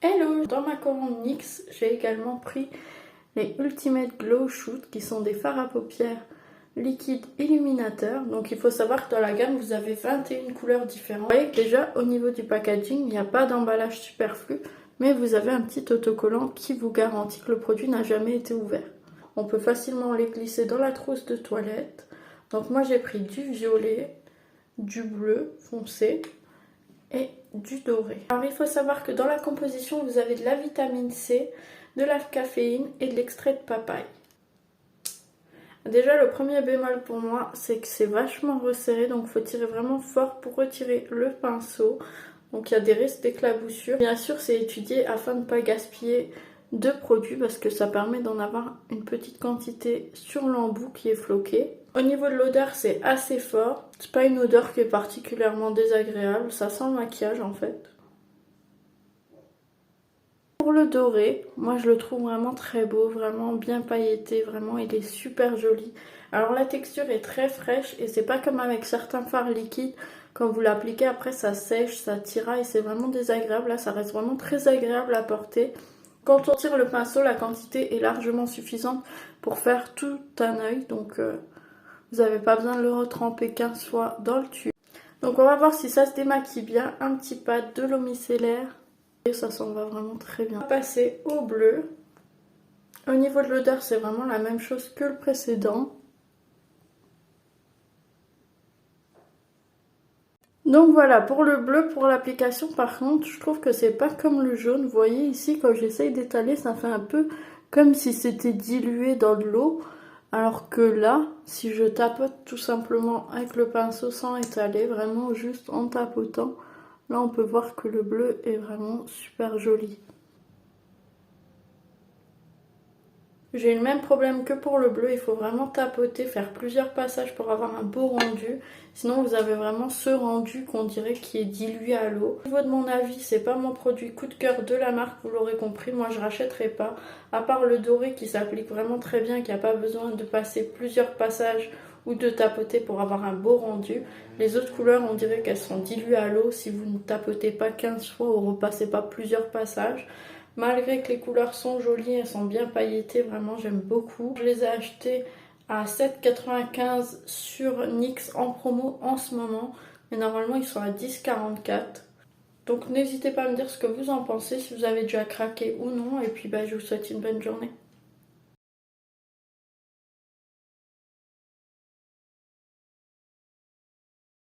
Hello! Dans ma commande NYX, j'ai également pris les Ultimate Glow Shoot qui sont des fards à paupières liquides illuminateurs. Donc il faut savoir que dans la gamme, vous avez 21 couleurs différentes. Vous voyez que déjà au niveau du packaging, il n'y a pas d'emballage superflu, mais vous avez un petit autocollant qui vous garantit que le produit n'a jamais été ouvert. On peut facilement les glisser dans la trousse de toilette. Donc moi j'ai pris du violet, du bleu foncé et du doré. Alors il faut savoir que dans la composition vous avez de la vitamine C, de la caféine et de l'extrait de papaye. Déjà le premier bémol pour moi c'est que c'est vachement resserré, donc il faut tirer vraiment fort pour retirer le pinceau. Donc il y a des risques d'éclaboussure. Bien sûr c'est étudié afin de ne pas gaspiller de produits parce que ça permet d'en avoir une petite quantité sur l'embout qui est floqué. Au niveau de l'odeur c'est assez fort, c'est pas une odeur qui est particulièrement désagréable, ça sent le maquillage en fait. Pour le doré, moi je le trouve vraiment très beau, vraiment bien pailleté, vraiment il est super joli. Alors la texture est très fraîche et c'est pas comme avec certains fards liquides, quand vous l'appliquez après ça sèche, ça tiraille, c'est vraiment désagréable. Là ça reste vraiment très agréable à porter. Quand on tire le pinceau, la quantité est largement suffisante pour faire tout un œil, donc vous n'avez pas besoin de le retremper 15 fois dans le tube. Donc on va voir si ça se démaquille bien. Un petit pad, de l'eau micellaire. Et ça s'en va vraiment très bien. On va passer au bleu. Au niveau de l'odeur, c'est vraiment la même chose que le précédent. Donc voilà, pour le bleu, pour l'application, par contre, je trouve que c'est pas comme le jaune. Vous voyez ici, quand j'essaye d'étaler, ça fait un peu comme si c'était dilué dans de l'eau. Alors que là, si je tapote tout simplement avec le pinceau sans étaler, vraiment juste en tapotant, là on peut voir que le bleu est vraiment super joli. J'ai eu le même problème que pour le bleu, il faut vraiment tapoter, faire plusieurs passages pour avoir un beau rendu. Sinon vous avez vraiment ce rendu qu'on dirait qui est dilué à l'eau. Au niveau de mon avis, c'est pas mon produit coup de cœur de la marque, vous l'aurez compris, moi je rachèterai pas. À part le doré qui s'applique vraiment très bien, qui n'a pas besoin de passer plusieurs passages ou de tapoter pour avoir un beau rendu. Les autres couleurs, on dirait qu'elles sont diluées à l'eau si vous ne tapotez pas 15 fois ou repassez pas plusieurs passages. Malgré que les couleurs sont jolies, elles sont bien pailletées, vraiment j'aime beaucoup. Je les ai achetées à 7,95 sur NYX en promo en ce moment. Mais normalement ils sont à 10,44. Donc n'hésitez pas à me dire ce que vous en pensez, si vous avez déjà craqué ou non. Et puis je vous souhaite une bonne journée.